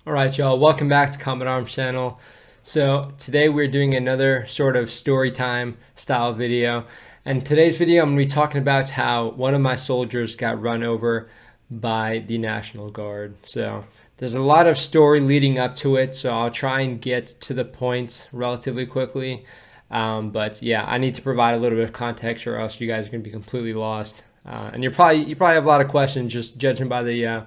Alright y'all, welcome back to Combat Arms channel. So today we're doing another sort of story time style video, and today's video I'm going to be talking about how one of my soldiers got run over by the National Guard. So there's a lot of story leading up to it, so I'll try and get to the point relatively quickly. But yeah, I need to provide a little bit of context or else you guys are going to be completely lost. And you probably have a lot of questions just judging by the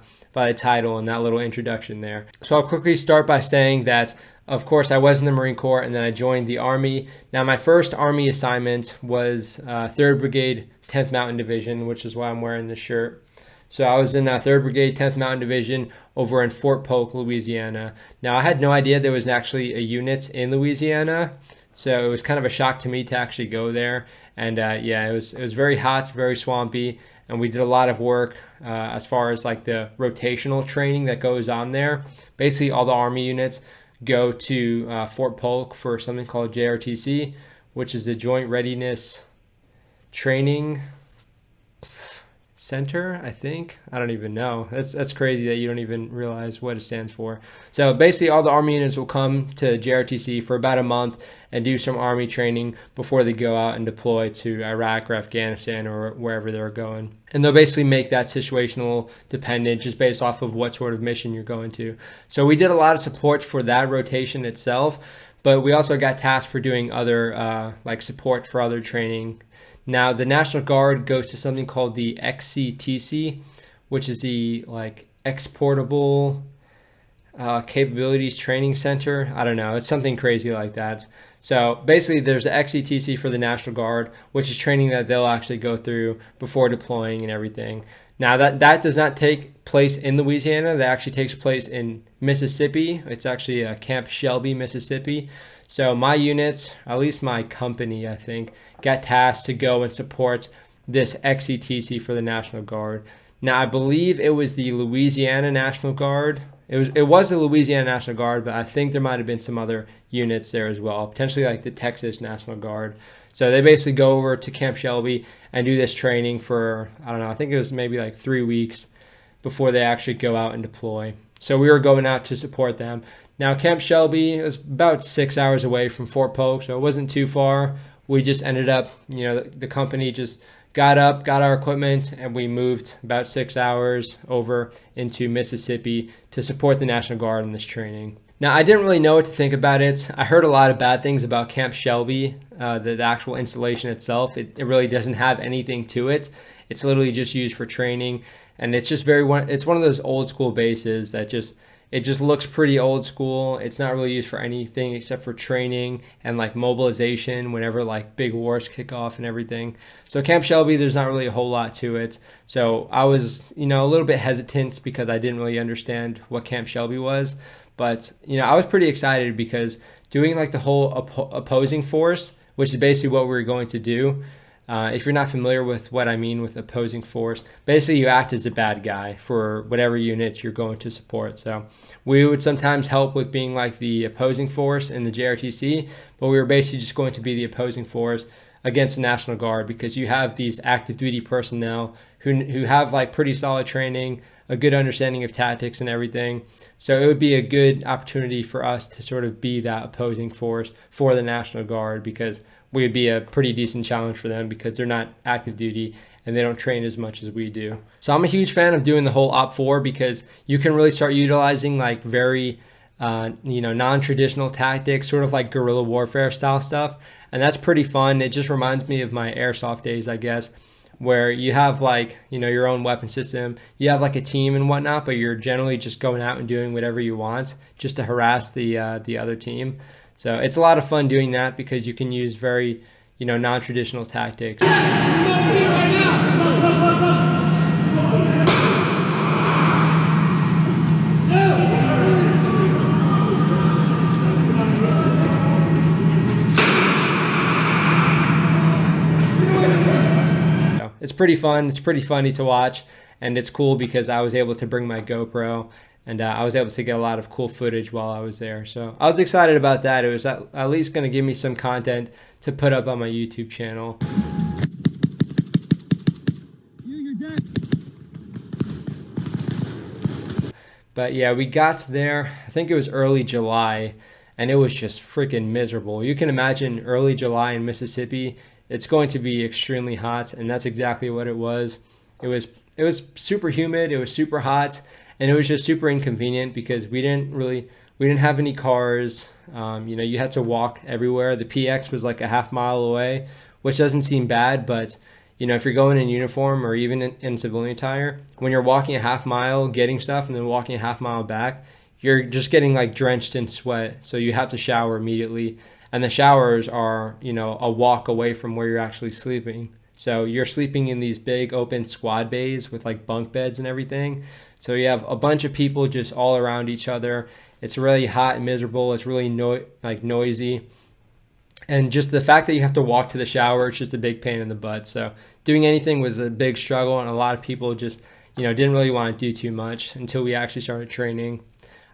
title and that little introduction there. So I'll quickly start by saying that, of course, I was in the Marine Corps and then I joined the Army. Now, my first Army assignment was 3rd Brigade, 10th Mountain Division, which is why I'm wearing this shirt. So I was in 3rd Brigade, 10th Mountain Division over in Fort Polk, Louisiana. Now, I had no idea there was actually a unit in Louisiana. So it was kind of a shock to me to actually go there. And yeah, it was very hot, very swampy. And we did a lot of work as far as like the rotational training that goes on there. Basically, all the Army units go to Fort Polk for something called JRTC, which is the Joint Readiness Training Center, I think. I don't even know. That's crazy that you don't even realize what it stands for. So basically all the Army units will come to JRTC for about a month and do some Army training before they go out and deploy to Iraq or Afghanistan or wherever they're going. And they'll basically make that situational dependent just based off of what sort of mission you're going to. So we did a lot of support for that rotation itself, but we also got tasked for doing other like support for other training. Now, the National Guard goes to something called the XCTC, which is the like Exportable Capabilities Training Center. I don't know. It's something crazy like that. So basically, there's the XCTC for the National Guard, which is training that they'll actually go through before deploying and everything. Now, that does not take place in Louisiana. That actually takes place in Mississippi. It's actually Camp Shelby, Mississippi. So my units, at least my company, I think, got tasked to go and support this XCTC for the National Guard. Now, I believe it was the Louisiana National Guard. It was the Louisiana National Guard, but I think there might have been some other units there as well, potentially like the Texas National Guard. So they basically go over to Camp Shelby and do this training for, I don't know, I think it was maybe like 3 weeks before they actually go out and deploy. So we were going out to support them. Now, Camp Shelby is about 6 hours away from Fort Polk, so it wasn't too far. We just ended up, the company just got up, got our equipment, and we moved about 6 hours over into Mississippi to support the National Guard in this training. Now, I didn't really know what to think about it. I heard a lot of bad things about Camp Shelby, the actual installation itself. It really doesn't have anything to it. It's literally just used for training, and it's just it's one of those old school bases that it just looks pretty old school. It's not really used for anything except for training and like mobilization whenever like big wars kick off and everything. So Camp Shelby, there's not really a whole lot to it. So I was, a little bit hesitant because I didn't really understand what Camp Shelby was. But, I was pretty excited because doing like the whole opposing force, which is basically what we were going to do. If you're not familiar with what I mean with opposing force, basically you act as a bad guy for whatever unit you're going to support. So we would sometimes help with being like the opposing force in the JRTC, but we were basically just going to be the opposing force against the National Guard because you have these active duty personnel who have like pretty solid training, a good understanding of tactics and everything. So it would be a good opportunity for us to sort of be that opposing force for the National Guard because we would be a pretty decent challenge for them because they're not active duty and they don't train as much as we do. So I'm a huge fan of doing the whole Op4 because you can really start utilizing like very non-traditional tactics, sort of like guerrilla warfare style stuff. And that's pretty fun. It just reminds me of my airsoft days, I guess, where you have like, your own weapon system, you have like a team and whatnot, but you're generally just going out and doing whatever you want just to harass the other team. So it's a lot of fun doing that because you can use very, non-traditional tactics. It's pretty fun. It's pretty funny to watch, and it's cool because I was able to bring my GoPro, and I was able to get a lot of cool footage while I was there. So I was excited about that. It was at least going to give me some content to put up on my YouTube channel. But yeah, we got there, I think it was early July, and it was just freaking miserable. You can imagine early July in Mississippi, it's going to be extremely hot, and that's exactly what it was. It was super humid, it was super hot, and it was just super inconvenient because we didn't have any cars. You had to walk everywhere. The PX was like a half mile away, which doesn't seem bad, but if you're going in uniform or even in civilian attire, when you're walking a half mile getting stuff and then walking a half mile back, you're just getting like drenched in sweat. So you have to shower immediately. And the showers are, a walk away from where you're actually sleeping. So you're sleeping in these big open squad bays with like bunk beds and everything. So you have a bunch of people just all around each other. It's really hot and miserable. It's really noisy. And just the fact that you have to walk to the shower, it's just a big pain in the butt. So doing anything was a big struggle, and a lot of people just, didn't really want to do too much until we actually started training.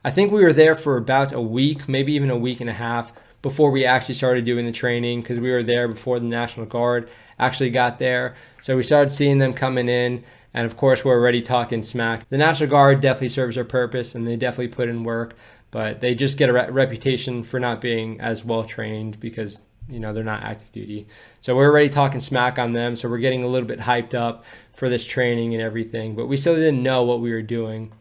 I think we were there for about a week, maybe even a week and a half before we actually started doing the training, because we were there before the National Guard actually got there. So we started seeing them coming in, and of course we're already talking smack. The National Guard definitely serves their purpose, and they definitely put in work, but they just get a reputation for not being as well trained because they're not active duty. So we're already talking smack on them, so we're getting a little bit hyped up for this training and everything, but we still didn't know what we were doing.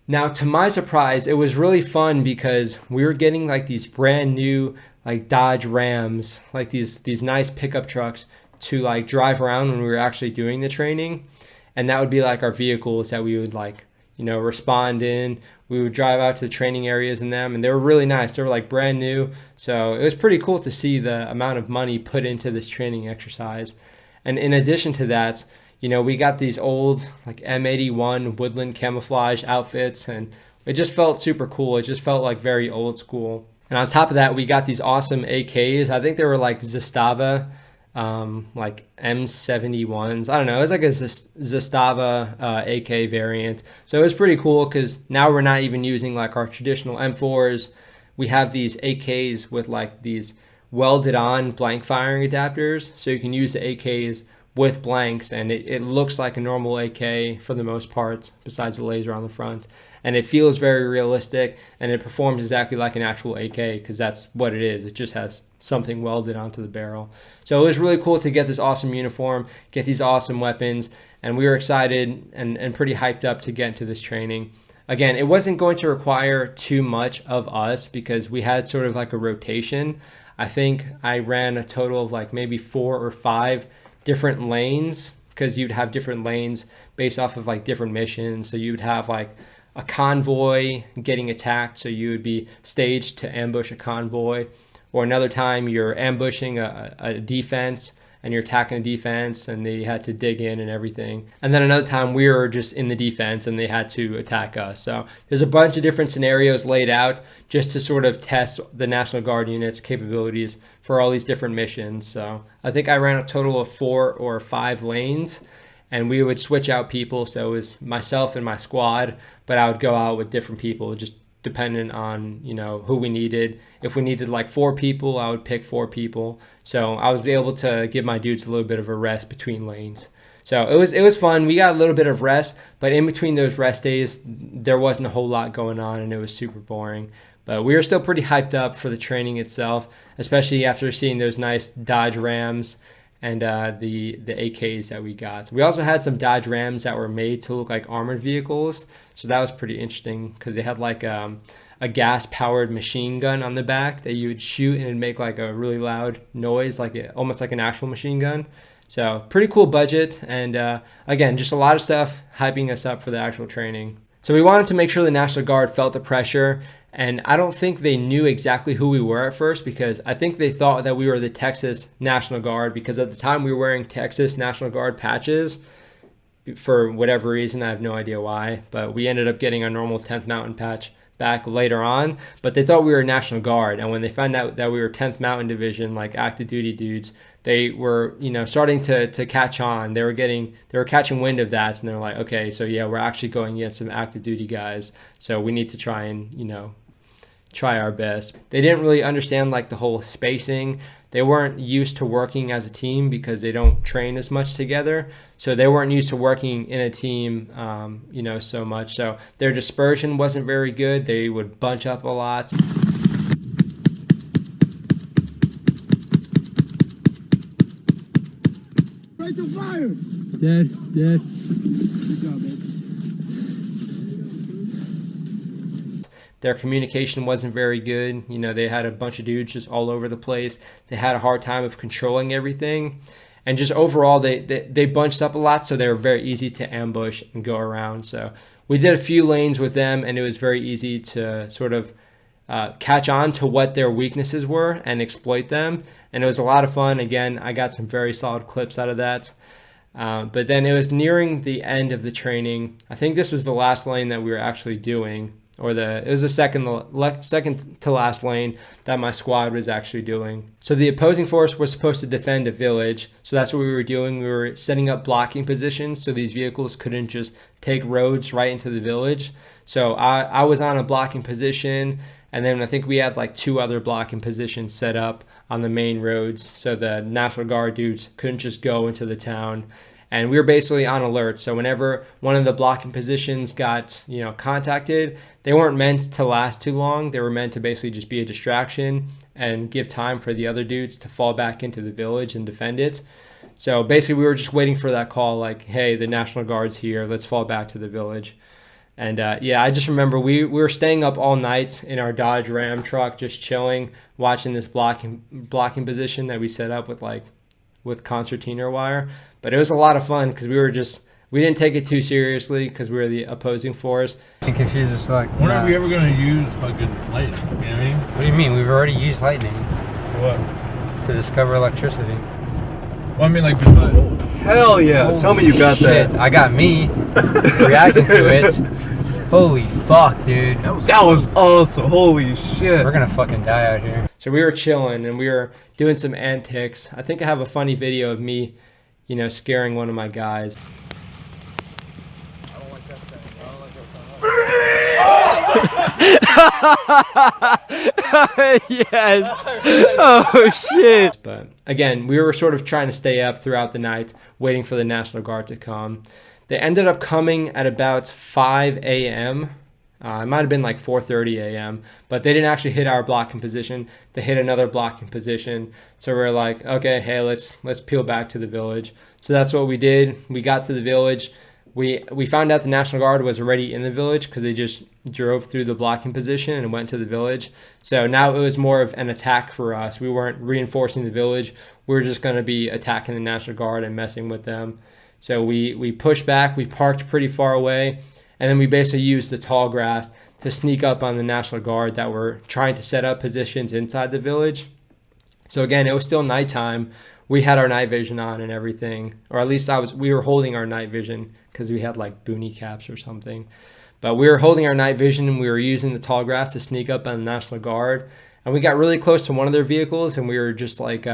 Now, to my surprise, it was really fun because we were getting like these brand new like Dodge Rams, like these nice pickup trucks to like drive around when we were actually doing the training. And that would be like our vehicles that we would like, respond in. We would drive out to the training areas in them, and they were really nice. They were like brand new. So it was pretty cool to see the amount of money put into this training exercise. And in addition to that, we got these old like M81 woodland camouflage outfits, and it just felt super cool. It just felt like very old school. And on top of that, we got these awesome AKs. I think they were like Zastava, like M71s. I don't know. It was like a Zastava AK variant. So it was pretty cool because now we're not even using like our traditional M4s. We have these AKs with like these welded on blank firing adapters. So you can use the AKs with blanks, and it looks like a normal AK for the most part, besides the laser on the front. And it feels very realistic, and it performs exactly like an actual AK because that's what it is. It just has something welded onto the barrel. So it was really cool to get this awesome uniform, get these awesome weapons, and we were excited and pretty hyped up to get into this training. Again, it wasn't going to require too much of us because we had sort of like a rotation. I think I ran a total of like maybe 4 or 5 different lanes, because you'd have different lanes based off of like different missions. So you would have like a convoy getting attacked, so you would be staged to ambush a convoy, or another time you're ambushing a defense and you're attacking a defense and they had to dig in and everything. And then another time we were just in the defense and they had to attack us. So there's a bunch of different scenarios laid out just to sort of test the National Guard unit's capabilities for all these different missions. So I think I ran a total of 4 or 5 lanes, and we would switch out people. So it was myself and my squad, but I would go out with different people just dependent on who we needed. If we needed like 4 people, I would pick 4 people. So I was able to give my dudes a little bit of a rest between lanes. So it was fun. We got a little bit of rest, but in between those rest days, there wasn't a whole lot going on, and it was super boring. But we were still pretty hyped up for the training itself, especially after seeing those nice Dodge Rams and the AKs that we got. We also had some Dodge Rams that were made to look like armored vehicles, so that was pretty interesting because they had like a gas-powered machine gun on the back that you would shoot and it'd make like a really loud noise, almost like an actual machine gun. So pretty cool budget, and again, just a lot of stuff hyping us up for the actual training. So we wanted to make sure the National Guard felt the pressure, and I don't think they knew exactly who we were at first, because I think they thought that we were the Texas National Guard, because at the time we were wearing Texas National Guard patches for whatever reason. I have no idea why, but we ended up getting our normal 10th Mountain patch back later on, but they thought we were National Guard. And when they found out that we were 10th Mountain Division, like active duty dudes, they were, starting to catch on. They were catching wind of that, and they're like, okay, so yeah, we're actually going against some active duty guys, so we need to try and, try our best. They didn't really understand like the whole spacing. They weren't used to working as a team because they don't train as much together. So they weren't used to working in a team, so much. So their dispersion wasn't very good. They would bunch up a lot. Right to fire! Dead. Good job, man. Their communication wasn't very good. They had a bunch of dudes just all over the place. They had a hard time of controlling everything. And just overall, they bunched up a lot, so they were very easy to ambush and go around. So we did a few lanes with them, and it was very easy to sort of catch on to what their weaknesses were and exploit them. And it was a lot of fun. Again, I got some very solid clips out of that. But then it was nearing the end of the training. I think this was the last lane that we were actually doing. It was the second to last lane that my squad was actually doing. So the opposing force was supposed to defend a village. So that's what we were doing. We were setting up blocking positions so these vehicles couldn't just take roads right into the village. So I was on a blocking position, and then I think we had like 2 other blocking positions set up on the main roads so the National Guard dudes couldn't just go into the town. And we were basically on alert. So whenever one of the blocking positions got, contacted, they weren't meant to last too long. They were meant to basically just be a distraction and give time for the other dudes to fall back into the village and defend it. So basically we were just waiting for that call like, hey, the National Guard's here. Let's fall back to the village. And I just remember we were staying up all night in our Dodge Ram truck, just chilling, watching this blocking position that we set up with concertina wire. But it was a lot of fun because we didn't take it too seriously because we were the opposing force. I'm confused as fuck. When are we ever going to use fucking lightning? You know what I mean? What do you mean? We've already used lightning. What? To discover electricity. Well, I mean, like, besides... Hell yeah. Holy Tell me you got shit. that. I got me reacting to it. Holy fuck, dude. That was awesome. Holy shit. We're gonna fucking die out here. So we were chilling and we were doing some antics. I think I have a funny video of me, scaring one of my guys. I don't like that thing. Yes. Oh shit. But again, we were sort of trying to stay up throughout the night, waiting for the National Guard to come. They ended up coming at about 5 a.m. It might have been like 4:30 a.m., but they didn't actually hit our blocking position. They hit another blocking position. So we're like, okay, hey, let's peel back to the village. So that's what we did. We got to the village. We found out the National Guard was already in the village because they just drove through the blocking position and went to the village. So now it was more of an attack for us. We weren't reinforcing the village. We were just going to be attacking the National Guard and messing with them. So we pushed back. We parked pretty far away. And then we basically used the tall grass to sneak up on the National Guard that were trying to set up positions inside the village. So again, it was still nighttime. We had our night vision on and everything, or at least we were holding our night vision because we had like boonie caps or something. But we were holding our night vision and we were using the tall grass to sneak up on the National Guard. And we got really close to one of their vehicles and we were just like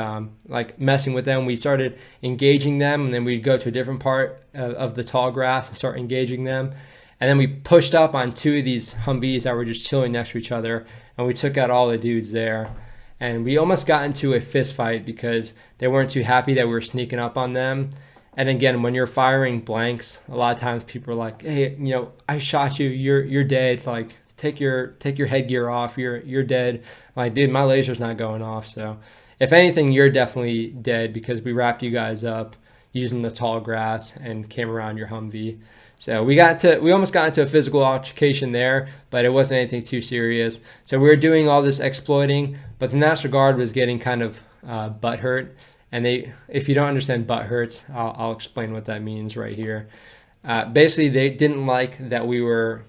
messing with them. We started engaging them and then we'd go to a different part of the tall grass and start engaging them. And then we pushed up on 2 of these Humvees that were just chilling next to each other, and we took out all the dudes there. And we almost got into a fist fight because they weren't too happy that we were sneaking up on them. And again, when you're firing blanks, a lot of times people are like, hey, I shot you, you're dead. Like, take your headgear off, you're dead. Like, dude, my laser's not going off. So if anything, you're definitely dead because we wrapped you guys up using the tall grass and came around your Humvee. So we almost got into a physical altercation there, but it wasn't anything too serious. So we were doing all this exploiting, but the National Guard was getting kind of butthurt. And if you don't understand butthurts, I'll explain what that means right here. Basically, they didn't like that we were,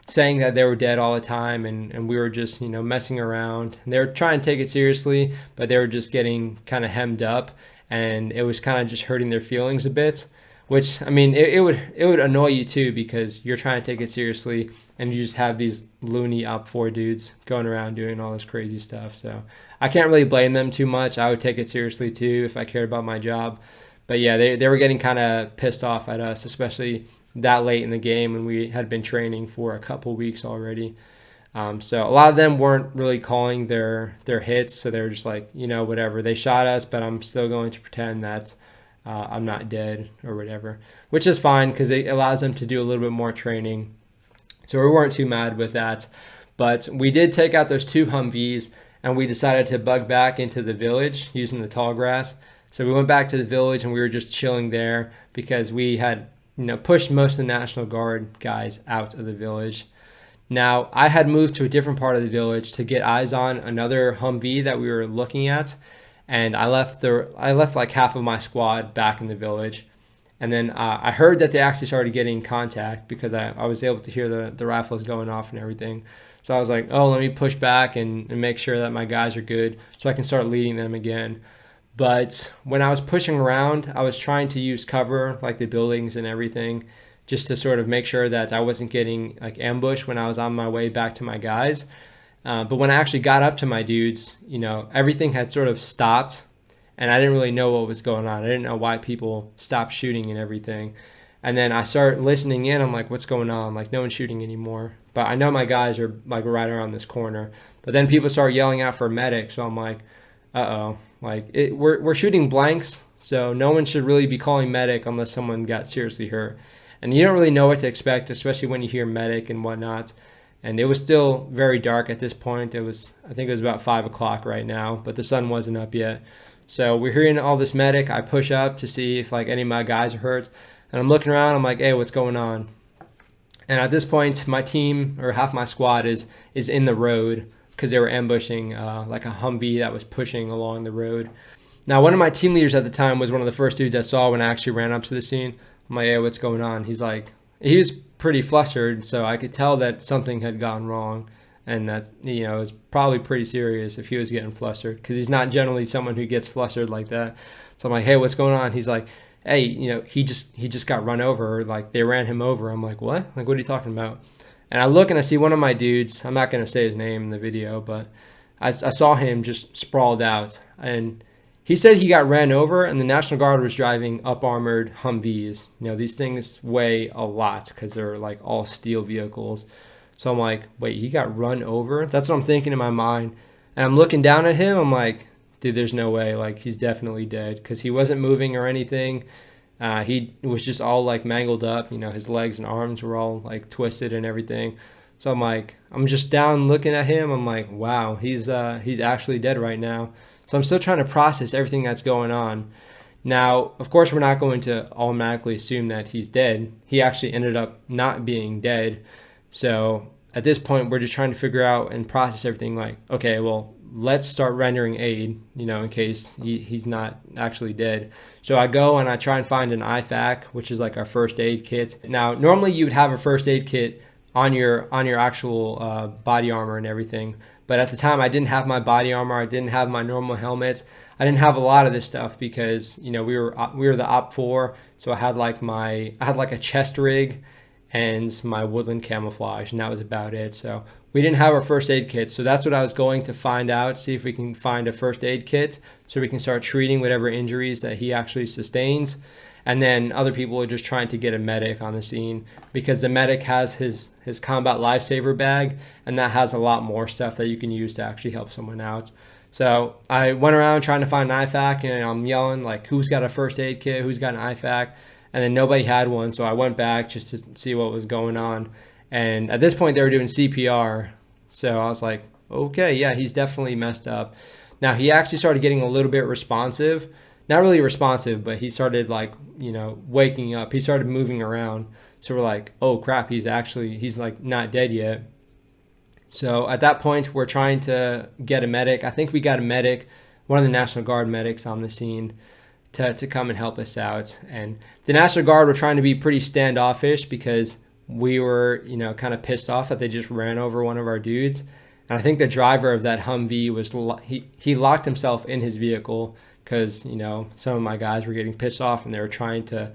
saying that they were dead all the time, and we were just, messing around. And they were trying to take it seriously, but they were just getting kind of hemmed up, and it was kind of just hurting their feelings a bit. Which, I mean, it would annoy you too because you're trying to take it seriously and you just have these loony OP4 dudes going around doing all this crazy stuff. So I can't really blame them too much. I would take it seriously too if I cared about my job. But yeah, they were getting kind of pissed off at us, especially that late in the game when we had been training for a couple weeks already. So a lot of them weren't really calling their hits, so they were just like, whatever. They shot us, but I'm still going to pretend that I'm not dead or whatever, which is fine because it allows them to do a little bit more training. So we weren't too mad with that. But we did take out those 2 Humvees, and we decided to bug back into the village using the tall grass. So we went back to the village, and we were just chilling there because we had pushed most of the National Guard guys out of the village. Now, I had moved to a different part of the village to get eyes on another Humvee that we were looking at, and I left like half of my squad back in the village. And then I heard that they actually started getting contact because I was able to hear the rifles going off and everything. So I was like, oh, let me push back and make sure that my guys are good so I can start leading them again. But when I was pushing around, I was trying to use cover, like the buildings and everything, just to sort of make sure that I wasn't getting like ambushed when I was on my way back to my guys. But when I actually got up to my dudes, everything had sort of stopped, and I didn't really know what was going on. I didn't know why people stopped shooting and everything. And then I started listening in. I'm like, what's going on? Like, no one's shooting anymore. But I know my guys are like right around this corner. But then people start yelling out for a medic. So I'm like, uh-oh. Like, we're shooting blanks, so no one should really be calling medic unless someone got seriously hurt. And you don't really know what to expect, especially when you hear medic and whatnot. And it was still very dark at this point. I think it was about 5 o'clock right now, but the sun wasn't up yet. So we're hearing all this medic. I push up to see if like any of my guys are hurt. And I'm looking around. I'm like, hey, what's going on? And at this point, my team, or half my squad, is in the road because they were ambushing like a Humvee that was pushing along the road. Now, one of my team leaders at the time was one of the first dudes I saw when I actually ran up to the scene. I'm like, hey, what's going on? He's like, he was pretty flustered, so I could tell that something had gone wrong, and that, it was probably pretty serious if he was getting flustered, because he's not generally someone who gets flustered like that. So I'm like, hey, what's going on? He's like, hey, he just got run over, or like they ran him over. I'm like, what? Like, what are you talking about? And I look and I see one of my dudes. I'm not going to say his name in the video, but I saw him just sprawled out. And he said he got ran over, and the National Guard was driving up-armored Humvees. These things weigh a lot because they're like all steel vehicles. So I'm like, wait, he got run over? That's what I'm thinking in my mind. And I'm looking down at him. I'm like, dude, there's no way. Like, he's definitely dead because he wasn't moving or anything. He was just all like mangled up, his legs and arms were all like twisted and everything. So I'm like, I'm just down looking at him. I'm like, wow, he's actually dead right now. So I'm still trying to process everything that's going on. Now, of course, we're not going to automatically assume that he's dead. He actually ended up not being dead. So at this point, we're just trying to figure out and process everything like, okay, well, let's start rendering aid, in case he's not actually dead. So I go and I try and find an IFAK, which is like our first aid kit. Now, normally you would have a first aid kit on your actual body armor and everything. But at the time, I didn't have my body armor. I didn't have my normal helmet. I didn't have a lot of this stuff because, we were the Op 4. So I had like a chest rig and my woodland camouflage, and that was about it. So we didn't have our first aid kit. So that's what I was going to find out, see if we can find a first aid kit so we can start treating whatever injuries that he actually sustains. And then other people are just trying to get a medic on the scene because the medic has his combat lifesaver bag, and that has a lot more stuff that you can use to actually help someone out. So I went around trying to find an IFAK, and I'm yelling like, who's got a first aid kit? Who's got an IFAK? And then nobody had one. So I went back just to see what was going on. And at this point they were doing CPR. So I was like, okay, yeah, he's definitely messed up. Now he actually started getting a little bit responsive. Not really responsive, but he started like, waking up. He started moving around. So we're like, oh crap, he's like not dead yet. So at that point, we're trying to get a medic. I think we got a medic, one of the National Guard medics on the scene to come and help us out. And the National Guard were trying to be pretty standoffish because we were, kind of pissed off that they just ran over one of our dudes. And I think the driver of that Humvee he locked himself in his vehicle because, some of my guys were getting pissed off and they were trying to,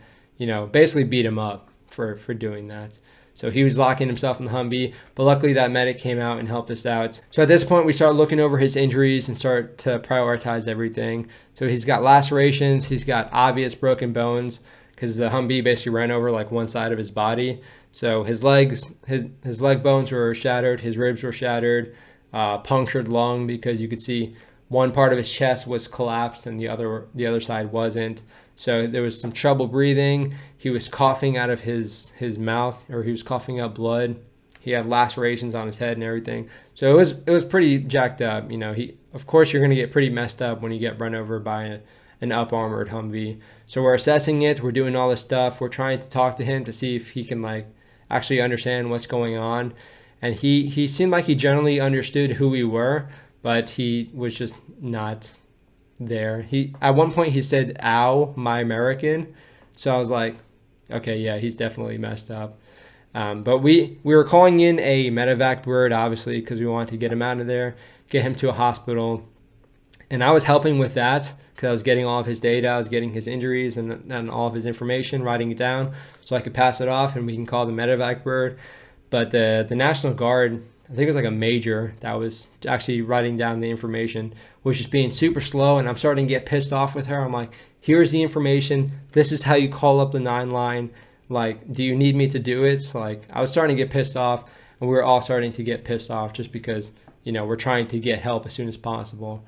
basically beat him up for doing that. So he was locking himself in the Humvee, but luckily that medic came out and helped us out. So at this point, we start looking over his injuries and start to prioritize everything. So he's got lacerations, he's got obvious broken bones, because the Humvee basically ran over like one side of his body. So his legs, his leg bones were shattered, his ribs were shattered, punctured lung because you could see one part of his chest was collapsed and the other side wasn't. So there was some trouble breathing. He was coughing out of his mouth, or he was coughing up blood. He had lacerations on his head and everything. So it was pretty jacked up. You know, of course you're gonna get pretty messed up when you get run over by an up armored Humvee. So we're assessing it. We're doing all this stuff. We're trying to talk to him to see if he can like actually understand what's going on. And he seemed like he generally understood who we were, but he was just not there. At one point he said, "Ow, my American." So I was like, okay, yeah, he's definitely messed up. But we were calling in a medevac bird, obviously, because we wanted to get him out of there, get him to a hospital. And I was helping with that because I was getting all of his data. I was getting his injuries and all of his information, writing it down so I could pass it off and we can call the medevac bird. But the National Guard, I think it was like a major that was actually writing down the information, was just being super slow. And I'm starting to get pissed off with her. I'm like, here's the information. This is how you call up the 9 line. Like, do you need me to do it? So like, I was starting to get pissed off, and we were all starting to get pissed off just because, you know, we're trying to get help as soon as possible.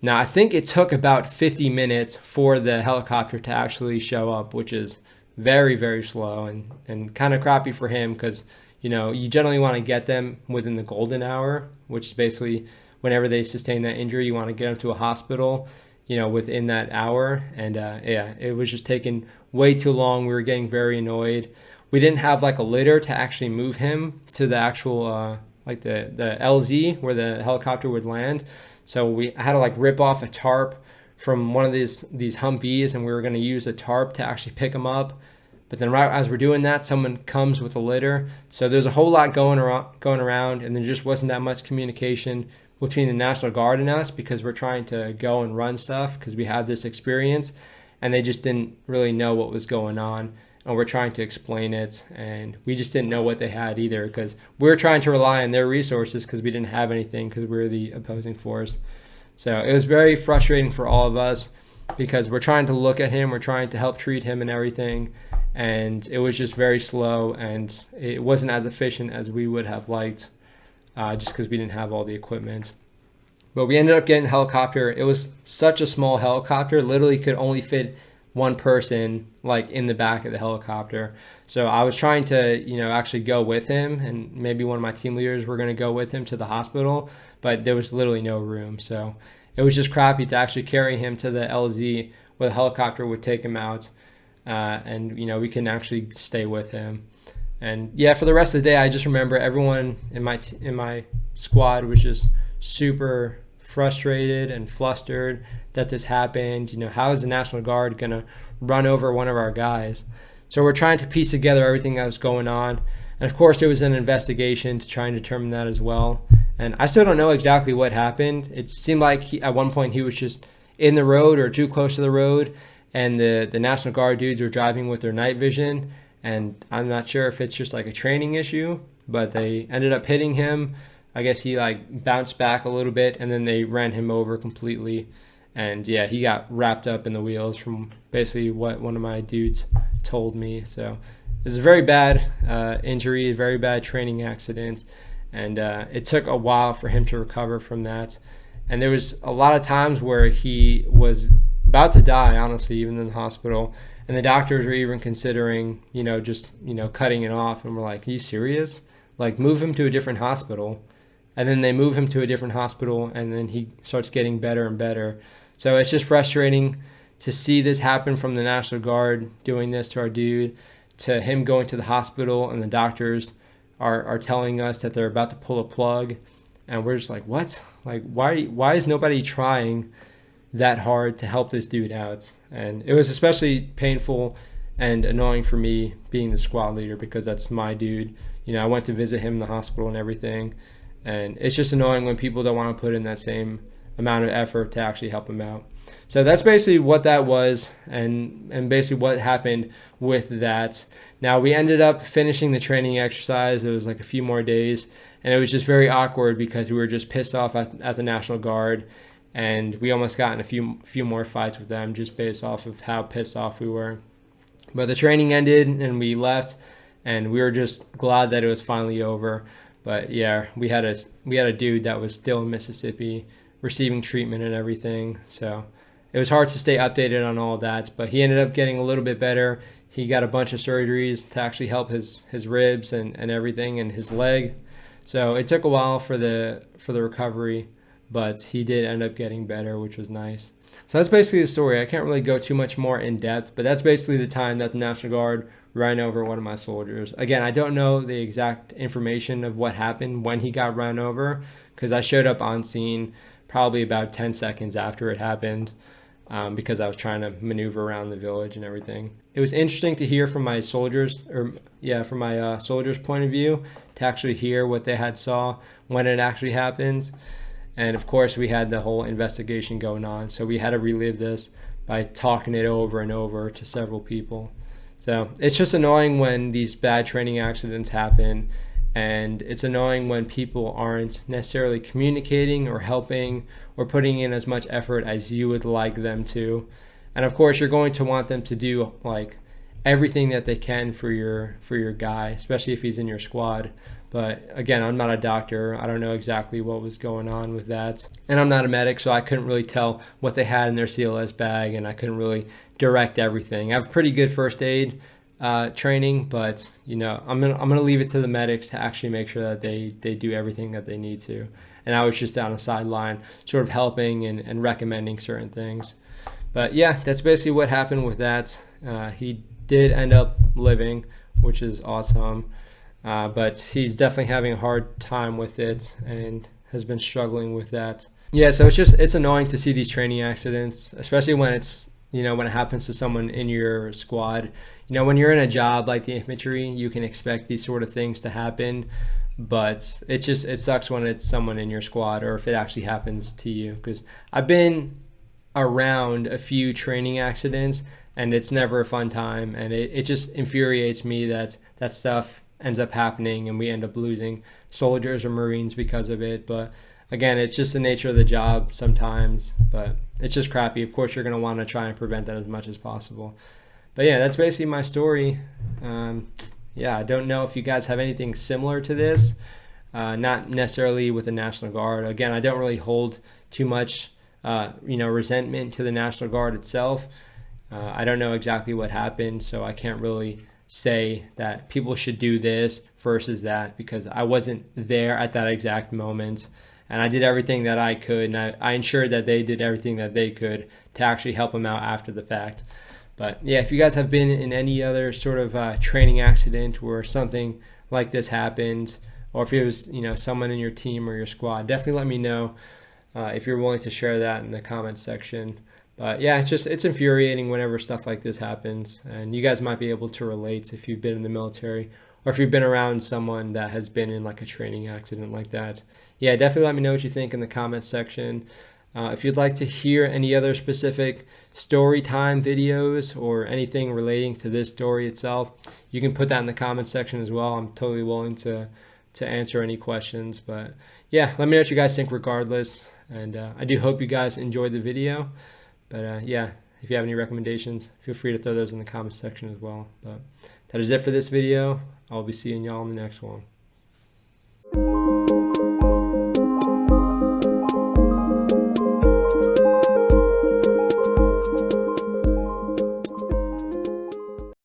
Now, I think it took about 50 minutes for the helicopter to actually show up, which is very, very slow and kind of crappy for him because, you know, you generally want to get them within the golden hour, which is basically whenever they sustain that injury, you want to get them to a hospital, you know, within that hour. And yeah, it was just taking way too long. We were getting very annoyed. We didn't have like a litter to actually move him to the actual like the LZ where the helicopter would land. So we had to like rip off a tarp from one of these Humvees, and we were going to use a tarp to actually pick him up. But then right as we're doing that, someone comes with a litter. So there's a whole lot going around, and there just wasn't that much communication between the National Guard and us because we're trying to go and run stuff because we have this experience, and they just didn't really know what was going on. And we're trying to explain it, and we just didn't know what they had either because we're trying to rely on their resources because we didn't have anything because we were the opposing force. So it was very frustrating for all of us because we're trying to look at him, we're trying to help treat him and everything, and it was just very slow, and it wasn't as efficient as we would have liked just because we didn't have all the equipment. But we ended up getting a helicopter. It was such a small helicopter, literally could only fit one person like in the back of the helicopter. So I was trying to, you know, actually go with him, and maybe one of my team leaders were going to go with him to the hospital, but there was literally no room. So it was just crappy to actually carry him to the LZ where the helicopter would take him out, and, you know, we can actually stay with him. And yeah, for the rest of the day, I just remember everyone in my squad was just super frustrated and flustered that this happened. You know, how is the National Guard gonna run over one of our guys? So we're trying to piece together everything that was going on, and of course there was an investigation to try and determine that as well. And I still don't know exactly what happened. It seemed like at one point he was just in the road or too close to the road, and the National Guard dudes were driving with their night vision, and I'm not sure if it's just like a training issue, but they ended up hitting him. I guess he like bounced back a little bit, and then they ran him over completely. And yeah, he got wrapped up in the wheels from basically what one of my dudes told me. So it was a very bad injury, a very bad training accident. And it took a while for him to recover from that. And there was a lot of times where he was about to die, honestly, even in the hospital. And the doctors were even considering, you know, just, you know, cutting it off. And we're like, are you serious? Like, move him to a different hospital. And then they move him to a different hospital, and then he starts getting better and better. So it's just frustrating to see this happen from the National Guard doing this to our dude, to him going to the hospital, and the doctors are telling us that they're about to pull a plug. And we're just like, what? Like, why is nobody trying that hard to help this dude out? And it was especially painful and annoying for me being the squad leader because that's my dude. You know, I went to visit him in the hospital and everything. And it's just annoying when people don't want to put in that same amount of effort to actually help him out. So that's basically what that was, and basically what happened with that. Now, we ended up finishing the training exercise. It was like a few more days, and it was just very awkward because we were just pissed off at the National Guard, and we almost got in a few more fights with them just based off of how pissed off we were. But the training ended and we left, and we were just glad that it was finally over. But yeah, we had a dude that was still in Mississippi receiving treatment and everything. So it was hard to stay updated on all of that, but he ended up getting a little bit better. He got a bunch of surgeries to actually help his ribs and everything, and his leg. So it took a while for the recovery, but he did end up getting better, which was nice. So that's basically the story. I can't really go too much more in depth, but that's basically the time that the National Guard ran over one of my soldiers. Again, I don't know the exact information of what happened when he got run over, because I showed up on scene probably about 10 seconds after it happened, because I was trying to maneuver around the village and everything. It was interesting to hear from my soldiers, from my soldiers' point of view, to actually hear what they had saw when it actually happened. And of course, we had the whole investigation going on, so we had to relive this by talking it over and over to several people. So it's just annoying when these bad training accidents happen, and it's annoying when people aren't necessarily communicating or helping or putting in as much effort as you would like them to. And of course, you're going to want them to do like everything that they can for your guy, especially if he's in your squad. But again, I'm not a doctor. I don't know exactly what was going on with that. And I'm not a medic, so I couldn't really tell what they had in their CLS bag, and I couldn't really direct everything. I have pretty good first aid training, but I'm gonna leave it to the medics to actually make sure that they do everything that they need to. And I was just down the sideline sort of helping and recommending certain things. But yeah, that's basically what happened with that. He did end up living, which is awesome. But he's definitely having a hard time with it and has been struggling with that. Yeah, so it's annoying to see these training accidents, especially when when it happens to someone in your squad. When you're in a job like the infantry, you can expect these sort of things to happen, but it sucks when it's someone in your squad, or if it actually happens to you, because I've been around a few training accidents and it's never a fun time, and it just infuriates me that stuff ends up happening and we end up losing soldiers or Marines because of it. But again, it's just the nature of the job sometimes, but it's just crappy. Of course, you're going to want to try and prevent that as much as possible. But yeah, that's basically my story. I don't know if you guys have anything similar to this, not necessarily with the National Guard. Again, I don't really hold too much resentment to the National Guard itself. I don't know exactly what happened, so I can't really say that people should do this versus that, because I wasn't there at that exact moment, and I did everything that I could, and I ensured that they did everything that they could to actually help them out after the fact. But yeah, if you guys have been in any other sort of training accident where something like this happened, or if it was someone in your team or your squad, definitely let me know if you're willing to share that in the comments section. But yeah, it's infuriating whenever stuff like this happens, and you guys might be able to relate if you've been in the military or if you've been around someone that has been in like a training accident like that. Yeah, definitely let me know what you think in the comments section. If you'd like to hear any other specific story time videos or anything relating to this story itself, you can put that in the comments section as well. I'm totally willing to answer any questions. But yeah, let me know what you guys think regardless. And I do hope you guys enjoyed the video. But yeah, if you have any recommendations, feel free to throw those in the comments section as well. But that is it for this video. I'll be seeing y'all in the next one.